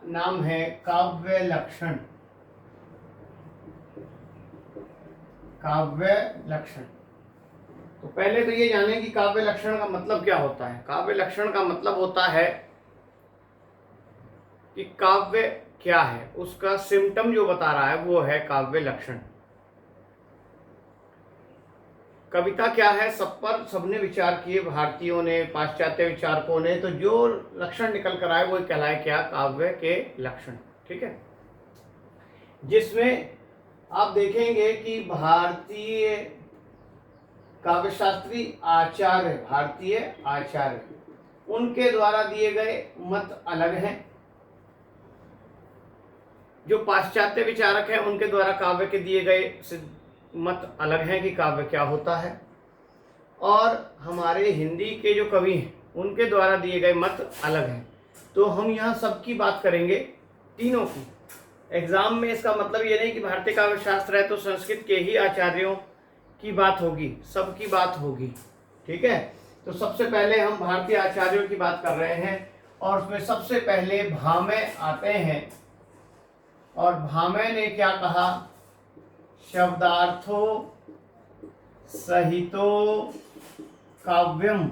नाम है काव्य लक्षण। काव्य लक्षण। तो पहले तो ये जाने कि काव्य लक्षण का मतलब क्या होता है। काव्य लक्षण का मतलब होता है कि काव्य क्या है, उसका सिम्टम जो बता रहा है वो है काव्य लक्षण। कविता क्या है, सब पर सबने विचार किए, भारतीयों ने, पाश्चात्य विचारकों ने, तो जो लक्षण निकल कर आए वो कहलाए क्या, काव्य के लक्षण। ठीक है, जिसमें आप देखेंगे कि भारतीय काव्यशास्त्री आचार्य, भारतीय आचार्य, उनके द्वारा दिए गए मत अलग हैं। जो पाश्चात्य विचारक हैं उनके द्वारा काव्य के दिए गए मत अलग हैं कि काव्य क्या होता है। और हमारे हिंदी के जो कवि हैं उनके द्वारा दिए गए मत अलग हैं। तो हम यहाँ सबकी बात करेंगे, तीनों की। एग्जाम में इसका मतलब ये नहीं कि भारतीय काव्य शास्त्र है तो संस्कृत के ही आचार्यों की बात होगी, सबकी बात होगी। ठीक है, तो सबसे पहले हम भारतीय आचार्यों की बात कर रहे हैं और उसमें सबसे पहले भामह आते हैं। और भामह ने क्या कहा, शब्दार्थो सहितो काव्यम,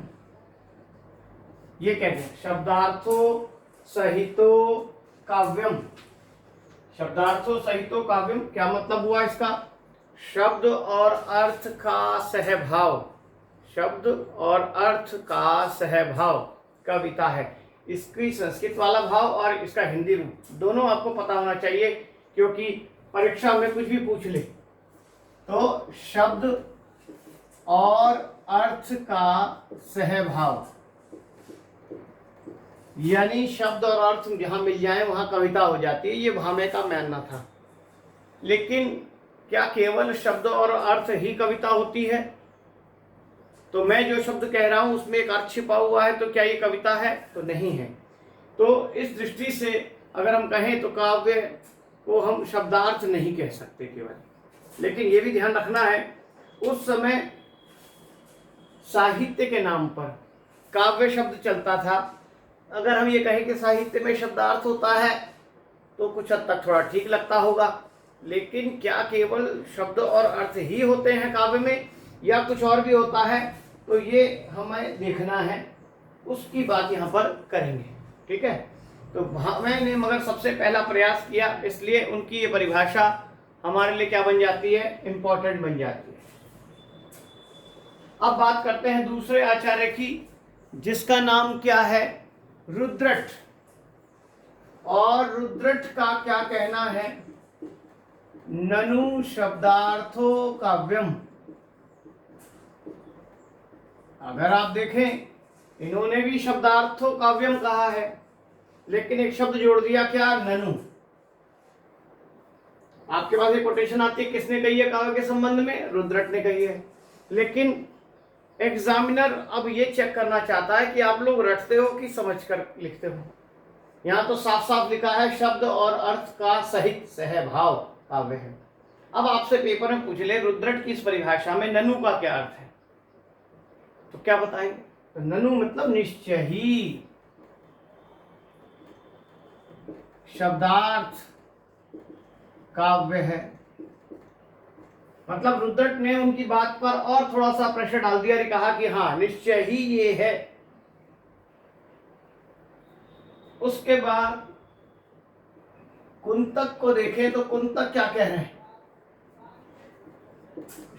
ये कहते हैं शब्दार्थो सहितो काव्यम। शब्दार्थो सहितो काव्यम क्या मतलब हुआ इसका, शब्द और अर्थ का सहभाव, शब्द और अर्थ का सहभाव कविता है। इसकी संस्कृत वाला भाव और इसका हिंदी रूप दोनों आपको पता होना चाहिए, क्योंकि परीक्षा में कुछ भी पूछ ले तो शब्द और अर्थ का सहभाव, यानी शब्द और अर्थ जहां मिल जाए वहां कविता हो जाती है, ये भामह का मानना था। लेकिन क्या केवल शब्द और अर्थ ही कविता होती है? तो मैं जो शब्द कह रहा हूं उसमें एक अर्थ छिपा हुआ है, तो क्या ये कविता है? तो नहीं है। तो इस दृष्टि से अगर हम कहें तो काव्य को हम शब्दार्थ नहीं कह सकते केवल। लेकिन ये भी ध्यान रखना है, उस समय साहित्य के नाम पर काव्य शब्द चलता था। अगर हम ये कहें कि साहित्य में शब्दार्थ होता है तो कुछ हद तक थोड़ा ठीक लगता होगा, लेकिन क्या केवल शब्द और अर्थ ही होते हैं काव्य में या कुछ और भी होता है, तो ये हमें देखना है, उसकी बात यहाँ पर करेंगे। ठीक है, तो भामह ने मगर सबसे पहला प्रयास किया, इसलिए उनकी ये परिभाषा हमारे लिए क्या बन जाती है, इंपॉर्टेंट बन जाती है। अब बात करते हैं दूसरे आचार्य की, जिसका नाम क्या है, रुद्रट। और रुद्रट का क्या कहना है, ननु शब्दार्थो काव्यम। अगर आप देखें, इन्होंने भी शब्दार्थो काव्यम कहा है, लेकिन एक शब्द जोड़ दिया, क्या, ननु। आपके पास एक कोटेशन आती है, किसने कही है काव्य के संबंध में, रुद्रट ने कही है। लेकिन एग्जामिनर अब ये चेक करना चाहता है कि आप लोग रटते हो कि समझकर लिखते हो। यहाँ तो साफ साफ लिखा है शब्द और अर्थ का सहित सहभाव काव्य है। अब आपसे पेपर में पूछ ले, रुद्रट की इस परिभाषा में ननु का क्या अर्थ है, तो क्या बताएंगे? तो ननु मतलब निश्चय ही शब्दार्थ काव्य है। मतलब रुद्रट ने उनकी बात पर और थोड़ा सा प्रेशर डाल दिया और कहा कि हाँ निश्चय ही ये है। उसके बाद कुंतक को देखें तो कुंतक क्या कह रहे हैं,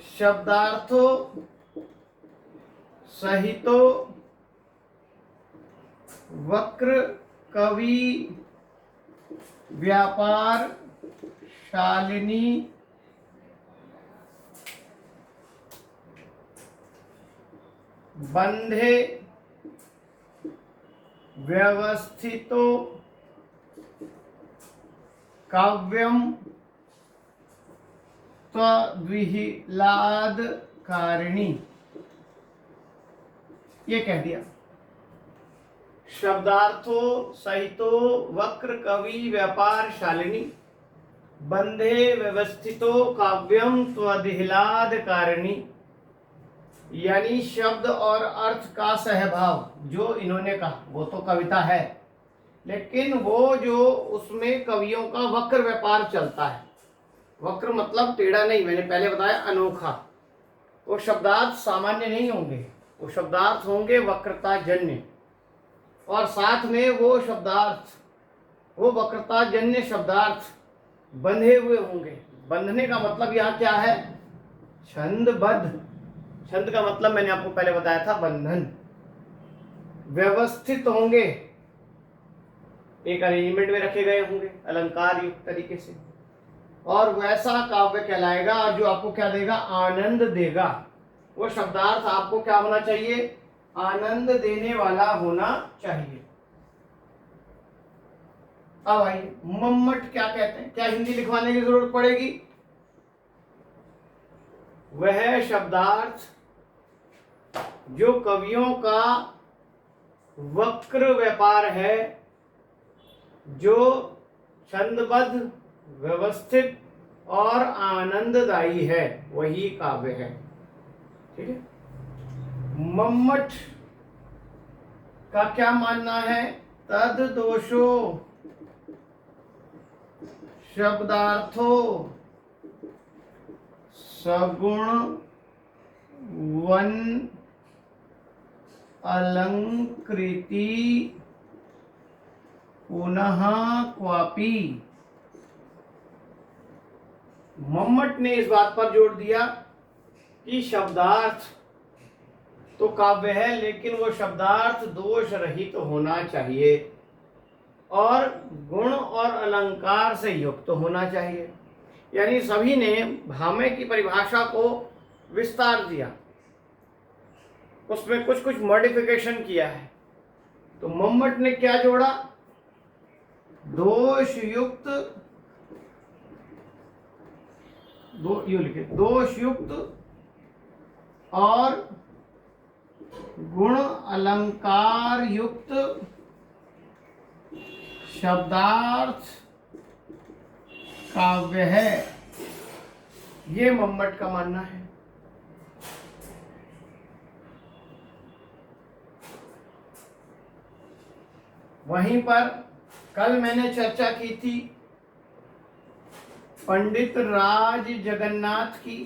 शब्दार्थो सहितो वक्र कवि व्यापार शालिनी बंधे व्यवस्थितो काव्यम त्वद्विहिलाद कारिणी। ये कह दिया, शब्दार्थो सहितो वक्र कवि व्यापार शालिनी बंधे व्यवस्थितो काव्यम त्वद्विहिलाद कारिणी। यानी शब्द और अर्थ का सहभाव जो इन्होंने कहा वो तो कविता है, लेकिन वो जो उसमें कवियों का वक्र व्यापार चलता है, वक्र मतलब टेढ़ा नहीं, मैंने पहले बताया अनोखा, वो शब्दार्थ सामान्य नहीं होंगे, वो शब्दार्थ होंगे वक्रता जन्य, और साथ में वो शब्दार्थ, वो वक्रता जन्य शब्दार्थ बंधे हुए होंगे। बंधने का मतलब यहाँ क्या है? छंदबद्ध। छंद का मतलब मैंने आपको पहले बताया था बंधन। व्यवस्थित होंगे, एक अरेंजमेंट में रखे गए होंगे अलंकार युक्त तरीके से, और वैसा काव्य कहलाएगा और जो आपको क्या देगा? आनंद देगा। वो शब्दार्थ आपको क्या होना चाहिए? आनंद देने वाला होना चाहिए। अब आइए, मम्मट क्या कहते हैं? क्या हिंदी लिखवाने की जरूरत पड़ेगी? वह शब्दार्थ जो कवियों का वक्र व्यापार है, जो छंदबद्ध, व्यवस्थित और आनंददायी है, वही काव्य है। ठीक है। मम्मट का क्या मानना है? तद दोषो शब्दार्थो सगुण वन अलंकृति पुनः क्वापि। मम्मट ने इस बात पर जोर दिया कि शब्दार्थ तो काव्य है, लेकिन वो शब्दार्थ दोष रहित होना चाहिए और गुण और अलंकार से युक्त होना चाहिए। यानी सभी ने भामह की परिभाषा को विस्तार दिया, उसमें कुछ कुछ मॉडिफिकेशन किया है। तो मम्मट ने क्या जोड़ा? दोष युक्त, दोष युक्त और गुण अलंकार युक्त शब्दार्थ काव्य है, ये मम्मट का मानना है। वहीं पर कल मैंने चर्चा की थी पंडित राज जगन्नाथ की।